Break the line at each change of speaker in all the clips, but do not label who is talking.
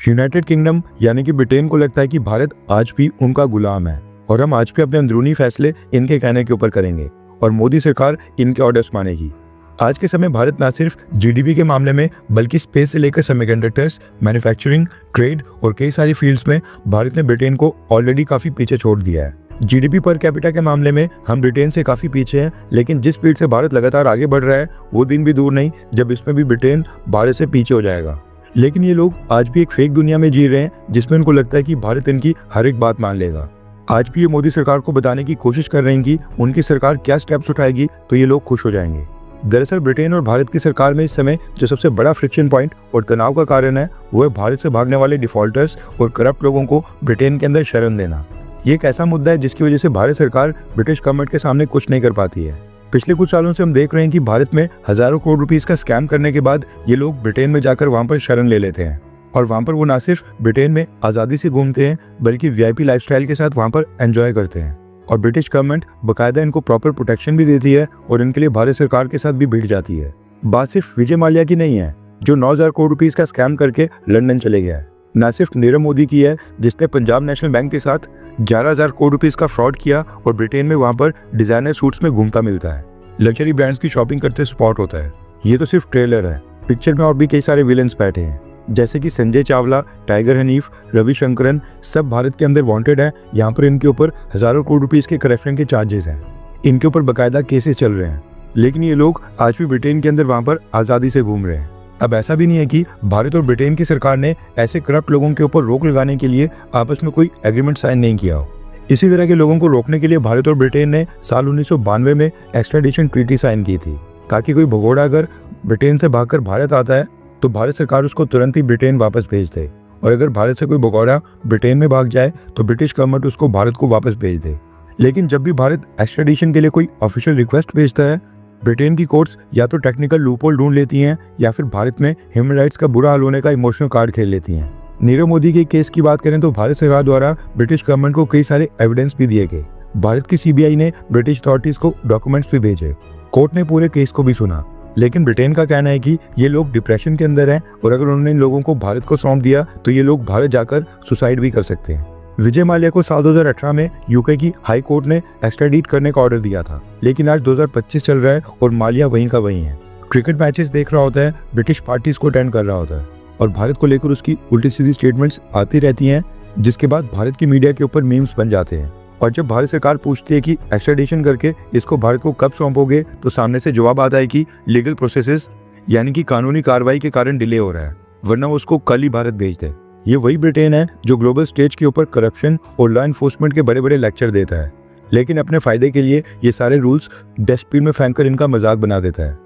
United kingdom यानी कि Britain को लगता है कि भारत आज भी उनका गुलाम है और हम आज भी अपने अंदरूनी फैसले इनके कहने के ऊपर करेंगे और मोदी सरकार इनके ऑर्डर्स मानेगी। आज के समय भारत न सिर्फ जीडीपी के मामले में बल्कि स्पेस से लेकर सेमीकंडक्टर्स, मैन्युफैक्चरिंग, ट्रेड और कई सारी फील्ड्स में भारत ने ब्रिटेन को ऑलरेडी काफी पीछे छोड़ दिया है। जीडीपी पर कैपिटा के मामले में हम ब्रिटेन से काफी पीछे हैं, लेकिन जिस स्पीड से भारत लगातार आगे बढ़ रहा है वो दिन भी दूर नहीं जब इसमें भी ब्रिटेन भारत से पीछे हो जाएगा। लेकिन ये लोग आज भी एक फेक दुनिया में जी रहे हैं जिसमें उनको लगता है कि भारत इनकी हर एक बात मान लेगा। आज भी ये मोदी सरकार को बताने की कोशिश कर रहे हैं कि उनकी सरकार क्या स्टेप्स उठाएगी तो ये लोग खुश हो जाएंगे। दरअसल ब्रिटेन और भारत की सरकार में इस समय जो सबसे बड़ा फ्रिक्शन पॉइंट और तनाव का कारण है वो है भारत से भागने वाले डिफॉल्टर्स और करप्ट लोगों को ब्रिटेन के अंदर शरण देना। ये एक ऐसा मुद्दा है जिसकी वजह से भारत सरकार ब्रिटिश गवर्नमेंट के सामने कुछ नहीं कर पाती है। पिछले कुछ सालों से हम देख रहे हैं कि भारत में हजारों करोड़ रुपीस का स्कैम करने के बाद ये लोग ब्रिटेन में जाकर वहां पर शरण ले लेते हैं और वहां पर वो न सिर्फ ब्रिटेन में आज़ादी से घूमते हैं बल्कि वीआईपी लाइफस्टाइल के साथ वहां पर एंजॉय करते हैं और ब्रिटिश गवर्नमेंट बाकायदा इनको प्रॉपर प्रोटेक्शन भी देती है और इनके लिए भारत सरकार के साथ भी भिड़ जाती है। बात सिर्फ विजय माल्या की नहीं है जो 9,000 करोड़ रुपीस का स्कैम करके लंदन चले गया है, न सिर्फ नीरव मोदी की है जिसने पंजाब नेशनल बैंक के साथ 11,000 करोड़ रुपीस का फ्रॉड किया और ब्रिटेन में वहां पर डिजाइनर सूट्स में घूमता मिलता है, लग्जरी ब्रांड्स की शॉपिंग करते स्पॉट होता है। ये तो सिर्फ ट्रेलर है, पिक्चर में और भी कई सारे विलेंस बैठे हैं जैसे कि संजय चावला, टाइगर हनीफ, रविशंकरन, सब भारत के अंदर वांटेड है। यहाँ पर इनके ऊपर हजारों करोड़ रुपीस के करप्शन के चार्जेस हैं, इनके ऊपर बाकायदा केसेस चल रहे हैं, लेकिन ये लोग आज भी ब्रिटेन के अंदर वहां पर आज़ादी से घूम रहे हैं। अब ऐसा भी नहीं है कि भारत और ब्रिटेन की सरकार ने ऐसे करप्ट लोगों के ऊपर रोक लगाने के लिए आपस में कोई एग्रीमेंट साइन नहीं किया हो। इसी तरह के लोगों को रोकने के लिए भारत और ब्रिटेन ने साल 1992 में एक्स्ट्राडिशन ट्रीटी साइन की थी ताकि कोई भगोड़ा अगर ब्रिटेन से भागकर भारत आता है तो भारत सरकार उसको तुरंत ही ब्रिटेन वापस भेज दे और अगर भारत से कोई भगोड़ा ब्रिटेन में भाग जाए तो ब्रिटिश गवर्नमेंट उसको भारत को वापस भेज दे। लेकिन जब भी भारत एक्स्ट्राडिशन के लिए कोई ऑफिशियल रिक्वेस्ट भेजता है ब्रिटेन की कोर्ट्स या तो टेक्निकल लूपहोल ढूंढ लेती हैं या फिर भारत में ह्यूमन राइट्स का बुरा हाल होने का इमोशनल कार्ड खेल लेती हैं। नीरव मोदी के केस की बात करें तो भारत सरकार द्वारा ब्रिटिश गवर्नमेंट को कई सारे एविडेंस भी दिए गए। भारत की सीबीआई ने ब्रिटिश अथॉरिटीज को डॉक्यूमेंट्स भी भेजे, कोर्ट ने पूरे केस को भी सुना, लेकिन ब्रिटेन का कहना है कि ये लोग डिप्रेशन के अंदर हैं और अगर उन्होंने इन लोगों को भारत को सौंप दिया तो ये लोग भारत जाकर सुसाइड भी कर सकते हैं। विजय माल्या को साल 2018 में यूके की हाई कोर्ट ने एक्स्ट्राडिट करने का ऑर्डर दिया था, लेकिन आज 2025 चल रहा है और माल्या वहीं का वहीं है। क्रिकेट मैचेस देख रहा होता है, ब्रिटिश पार्टीज को अटेंड कर रहा होता है और भारत को लेकर उसकी उल्टी सीधी स्टेटमेंट्स आती रहती हैं, जिसके बाद भारत की मीडिया के ऊपर मीम्स बन जाते हैं। और जब भारत सरकार पूछती है कि एक्स्ट्राडिशन करके इसको भारत को कब सौंपोगे तो सामने से जवाब आता है कि लीगल प्रोसेसेस यानी कि कानूनी कार्रवाई के कारण डिले हो रहा है, वरना वो उसको कल ही भारत भेज दे। ये वही ब्रिटेन है जो ग्लोबल स्टेज के ऊपर करप्शन और लॉ एनफोर्समेंट के बड़े बड़े लेक्चर देता है, लेकिन अपने फायदे के लिए ये सारे रूल्स डस्टबिन में फेंक कर इनका मजाक बना देता है।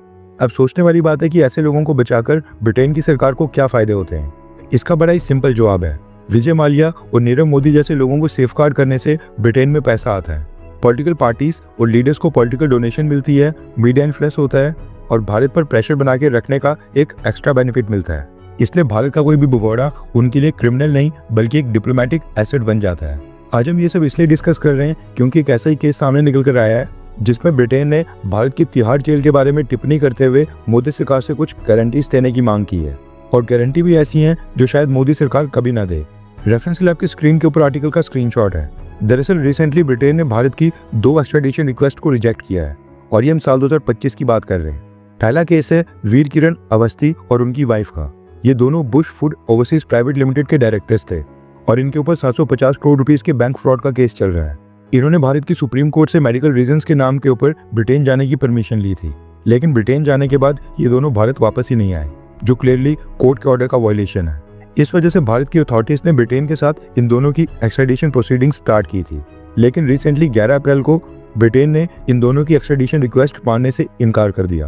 अब सोचने वाली बात है कि ऐसे लोगों को बचाकर ब्रिटेन की सरकार को क्या फायदे होते हैं। इसका बड़ा ही सिंपल जवाब है, विजय माल्या और नीरव मोदी जैसे लोगों को सेफगार्ड करने से ब्रिटेन में पैसा आता है, पॉलिटिकल पार्टीज और लीडर्स को पॉलिटिकल डोनेशन मिलती है, मीडिया इन्फ्लुएंस होता है और भारत पर प्रेशर बना के रखने का एक एक्स्ट्रा बेनिफिट मिलता है। इसलिए भारत का कोई भी भगोड़ा उनके लिए क्रिमिनल नहीं बल्कि एक डिप्लोमेटिक एसेट बन जाता है। आज हम ये सब इसलिए डिस्कस कर रहे हैं क्योंकि एक ऐसा ही केस सामने निकल कर आया है जिसमें ब्रिटेन ने भारत की तिहाड़ जेल के बारे में टिप्पणी करते हुए मोदी सरकार से कुछ गारंटीज देने की मांग की है और गारंटी भी ऐसी हैं जो शायद मोदी सरकार कभी ना दे। रेफरेंस के लिए आपकी स्क्रीन के ऊपर आर्टिकल का स्क्रीनशॉट है। दरअसल रिसेंटली ब्रिटेन ने भारत की 2 एक्स्ट्राडिशन रिक्वेस्ट को रिजेक्ट किया है और ये हम साल 2025 की बात कर रहे हैं। पहला केस है वीर किरण अवस्थी और उनकी वाइफ का। ये दोनों Bush food overseas private limited के डायरेक्टर्स थे और इनके ऊपर 750 करोड़ रुपीस के बैंक फ्रॉड का केस चल रहा है। इन्होंने भारत की सुप्रीम कोर्ट से मेडिकल रीजंस के नाम के ऊपर ब्रिटेन जाने की परमिशन ली थी, लेकिन ब्रिटेन जाने के बाद ये दोनों भारत वापस ही नहीं आए, जो क्लियरली कोर्ट के ऑर्डर का वायलेशन है। इस वजह से भारत की अथॉरिटीज ने ब्रिटेन के साथ इन दोनों की एक्स्ट्राडिशन प्रोसीडिंग स्टार्ट की थी, लेकिन रिसेंटली 11 अप्रैल को ब्रिटेन ने इन दोनों की एक्स्ट्राडिशन रिक्वेस्ट मानने से इनकार कर दिया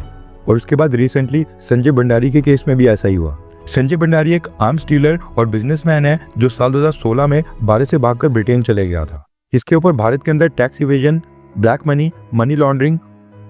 और उसके बाद रिसेंटली संजय भंडारी के केस में भी ऐसा ही हुआ। संजय भंडारी एक आर्म्स डीलर और बिजनेसमैन है जो साल 2016 में भारत से भागकर ब्रिटेन चले गया था। इसके ऊपर भारत के अंदर tax evasion, black money, money laundering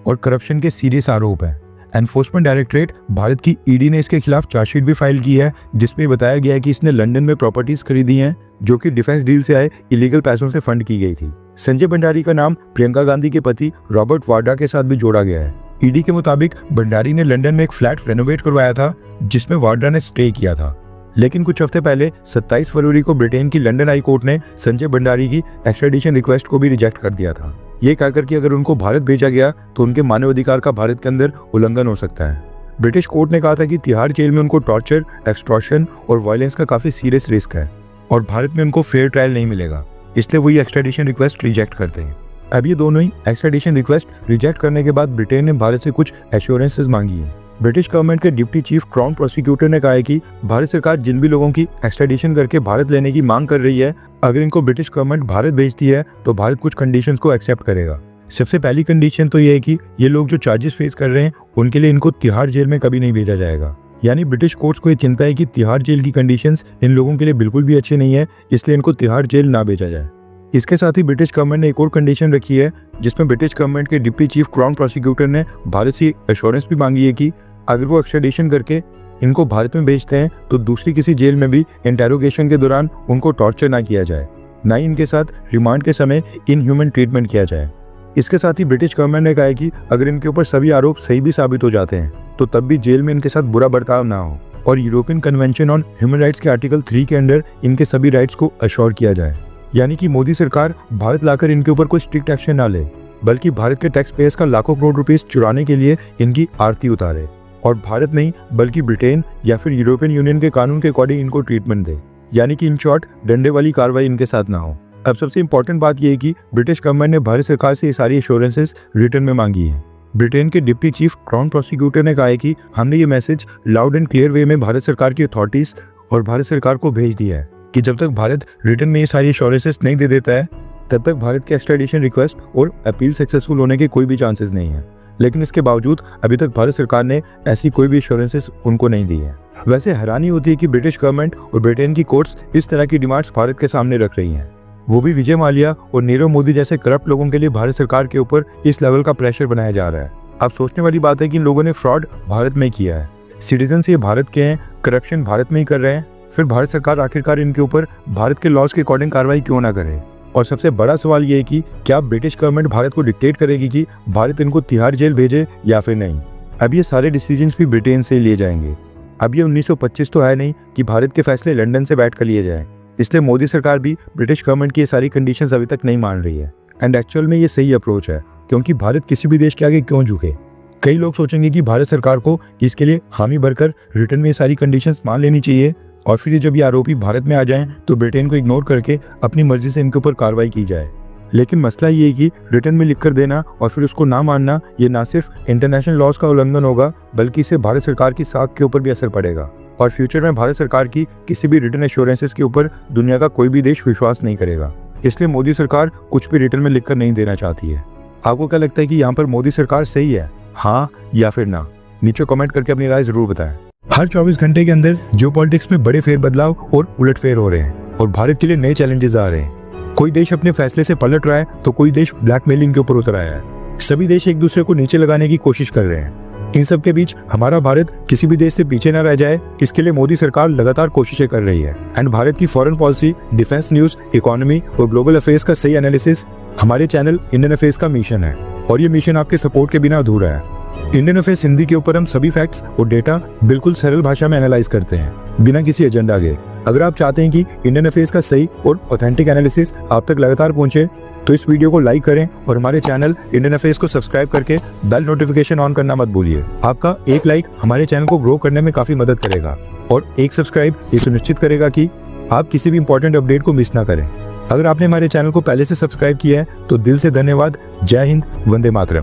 और करप्शन के सीरियस आरोप हैं। एनफोर्समेंट डायरेक्टरेट भारत की ईडी ने इसके खिलाफ चार्जशीट भी फाइल की है जिसमें बताया गया है कि इसने लंदन में प्रॉपर्टीज खरीदी हैं जो कि डिफेंस डील से आए इलीगल पैसों से फंड की गई थी। संजय भंडारी का नाम प्रियंका गांधी के पति रॉबर्ट वाड्रा के साथ भी जोड़ा गया है। ईडी के मुताबिक भंडारी ने लंदन में एक फ्लैट रेनोवेट करवाया था जिसमें वाड्रा ने स्टे किया था, लेकिन कुछ हफ्ते पहले 27 फरवरी को ब्रिटेन की लंदन हाई कोर्ट ने संजय भंडारी की एक्स्ट्रेडिशन रिक्वेस्ट को भी रिजेक्ट कर दिया था, ये कहकर कि अगर उनको भारत भेजा गया तो उनके मानवाधिकार का भारत के अंदर उल्लंघन हो सकता है। ब्रिटिश कोर्ट ने कहा था कि तिहाड़ जेल में उनको टॉर्चर, एक्सटॉर्शन और वायलेंस का काफी सीरियस रिस्क है और भारत में उनको फेयर ट्रायल नहीं मिलेगा, इसलिए वो ये एक्स्ट्रेडिशन रिक्वेस्ट रिजेक्ट करते हैं। अब ये दोनों ही एक्स्ट्रेडिशन रिक्वेस्ट रिजेक्ट करने के बाद ब्रिटेन ने भारत से कुछ एश्योरेंसेस मांगी है। ब्रिटिश गवर्नमेंट के डिप्टी चीफ क्राउन प्रोसिक्यूटर ने कहा है कि भारत सरकार जिन भी लोगों की एक्स्ट्रेडिशन करके भारत लेने की मांग कर रही है, अगर इनको ब्रिटिश गवर्नमेंट भारत भेजती है तो भारत कुछ कंडीशंस को एक्सेप्ट करेगा। सबसे पहली कंडीशन तो ये है कि ये लोग जो चार्जेस फेस कर रहे हैं उनके लिए इनको तिहाड़ जेल में कभी नहीं भेजा जाएगा। यानी ब्रिटिश कोर्ट्स को ये चिंता है कि तिहाड़ जेल की कंडीशंस इन लोगों के लिए बिल्कुल भी अच्छी नहीं है, इसलिए इनको तिहाड़ जेल ना भेजा जाए। इसके साथ ही ब्रिटिश गवर्नमेंट ने एक और कंडीशन रखी है, जिसमें ब्रिटिश गवर्नमेंट के डिप्टी चीफ क्राउन प्रोसिक्यूटर ने भारत से एश्योरेंस भी मांगी है कि अगर वो एक्स्ट्रेडिशन करके इनको भारत में भेजते हैं तो दूसरी किसी जेल में भी इंटेरोगेशन के दौरान उनको टॉर्चर ना किया जाए, ना ही इनके साथ रिमांड के समय इनह्यूमन ट्रीटमेंट किया जाए। इसके साथ ही ब्रिटिश गवर्नमेंट ने कहा है कि अगर इनके ऊपर सभी आरोप सही भी साबित हो जाते हैं तो तब भी जेल में इनके साथ बुरा बर्ताव ना हो और European convention on human rights के आर्टिकल 3 के अंडर इनके सभी राइट्स को अश्योर किया जाए। यानी कि मोदी सरकार भारत लाकर इनके ऊपर कोई स्ट्रिक्ट एक्शन ना ले, बल्कि भारत के टैक्स पेयर्स का लाखों करोड़ रुपीस चुराने के लिए इनकी आरती उतारे और भारत नहीं बल्कि ब्रिटेन या फिर यूरोपियन यूनियन के कानून के अकॉर्डिंग इनको ट्रीटमेंट दे। यानी कि इन शॉर्ट डंडे वाली कार्रवाई इनके साथ ना हो। अब सबसे इंपॉर्टेंट बात यह है कि ब्रिटिश गवर्नमेंट ने भारत सरकार से ये सारी एश्योरेंसेस रिटर्न में मांगी है। ब्रिटेन के डिप्टी चीफ क्राउन प्रोसिक्यूटर ने कहा है कि हमने ये message loud and clear way में भारत सरकार की अथॉरिटीज और भारत सरकार को भेज दिया है कि जब तक भारत रिटर्न में ये सारी एश्योरेंसेस नहीं दे देता है तब तक भारत के एक्स्ट्रेडिशन रिक्वेस्ट और अपील सक्सेसफुल होने के कोई भी चांसेस नहीं है। लेकिन इसके बावजूद अभी तक भारत सरकार ने ऐसी कोई भी एश्योरेंसेस उनको नहीं दी है। वैसे हैरानी होती है कि ब्रिटिश गवर्नमेंट और ब्रिटेन की कोर्ट्स इस तरह की डिमांड्स भारत के सामने रख रही हैं, वो भी विजय माल्या और नीरव मोदी जैसे करप्ट लोगों के लिए भारत सरकार के ऊपर इस लेवल का प्रेशर बनाया जा रहा है। अब सोचने वाली बात है कि इन लोगों ने फ्रॉड भारत में किया है, सिटीजन ये भारत के हैं, करप्शन भारत में ही कर रहे हैं, फिर भारत सरकार आखिरकार इनके ऊपर भारत के लॉज के अकॉर्डिंग कार्रवाई क्यों ना करे। और सबसे बड़ा सवाल ये है कि क्या ब्रिटिश गवर्नमेंट भारत को डिक्टेट करेगी कि भारत इनको तिहाड़ जेल भेजे या फिर नहीं। अब ये सारे डिसीजंस भी ब्रिटेन से लिए जाएंगे। अब ये 1925 तो है नहीं कि भारत के फैसले लंदन से बैठ कर लिए जाएं, इसलिए मोदी सरकार भी ब्रिटिश गवर्नमेंट की ये सारी कंडीशंस अभी तक नहीं मान रही है। एंड एक्चुअल में ये सही अप्रोच है, क्योंकि भारत किसी भी देश के आगे क्यों झुके। कई लोग सोचेंगे कि भारत सरकार को इसके लिए हामी भरकर रिटर्न में ये सारी कंडीशंस मान लेनी चाहिए और फिर जब ये आरोपी भारत में आ जाएं तो ब्रिटेन को इग्नोर करके अपनी मर्जी से इनके ऊपर कार्रवाई की जाए। लेकिन मसला ये है कि रिटर्न में लिखकर देना और फिर उसको ना मानना, ये ना सिर्फ इंटरनेशनल लॉज का उल्लंघन होगा बल्कि इससे भारत सरकार की साख के ऊपर भी असर पड़ेगा और फ्यूचर में भारत सरकार की किसी भी रिटर्न एश्योरेंसेस के ऊपर दुनिया का कोई भी देश विश्वास नहीं करेगा। इसलिए मोदी सरकार कुछ भी रिटर्न में लिखकर नहीं देना चाहती है। आपको क्या लगता है कि यहाँ पर मोदी सरकार सही है, हाँ या फिर ना? नीचे कमेंट करके अपनी राय जरूर बताएं। हर 24 घंटे के अंदर जियोपॉलिटिक्स में बड़े फेरबदलाव और उलटफेर हो रहे हैं और भारत के लिए नए चैलेंजेस आ रहे हैं। कोई देश अपने फैसले से पलट रहा है तो कोई देश ब्लैकमेलिंग के ऊपर उतर आया है। सभी देश एक दूसरे को नीचे लगाने की कोशिश कर रहे हैं। इन सब के बीच हमारा भारत किसी भी देश से पीछे न रह जाए, इसके लिए मोदी सरकार लगातार कोशिशें कर रही है। एंड भारत की foreign policy, defence news, economy और ग्लोबल अफेयर्स का सही एनालिसिस हमारे चैनल इंडियन अफेयर्स का मिशन है और ये मिशन आपके सपोर्ट के बिना अधूरा है। इंडियन अफेयर्स हिंदी के ऊपर हम सभी फैक्ट्स और डेटा बिल्कुल सरल भाषा में एनालाइज करते हैं, बिना किसी एजेंडा के। अगर आप चाहते हैं कि इंडियन अफेयर्स का सही और ऑथेंटिक एनालिसिस आप तक लगातार पहुंचे तो इस वीडियो को लाइक करें और हमारे चैनल इंडियन अफेयर्स को सब्सक्राइब करके बेल नोटिफिकेशन ऑन करना मत भूलिए। आपका एक लाइक हमारे चैनल को ग्रो करने में काफी मदद करेगा और एक सब्सक्राइब ये सुनिश्चित करेगा कि आप किसी भी इंपॉर्टेंट अपडेट को मिस ना करें। अगर आपने हमारे चैनल को पहले से सब्सक्राइब किया है तो दिल से धन्यवाद। जय हिंद, वंदे मातरम।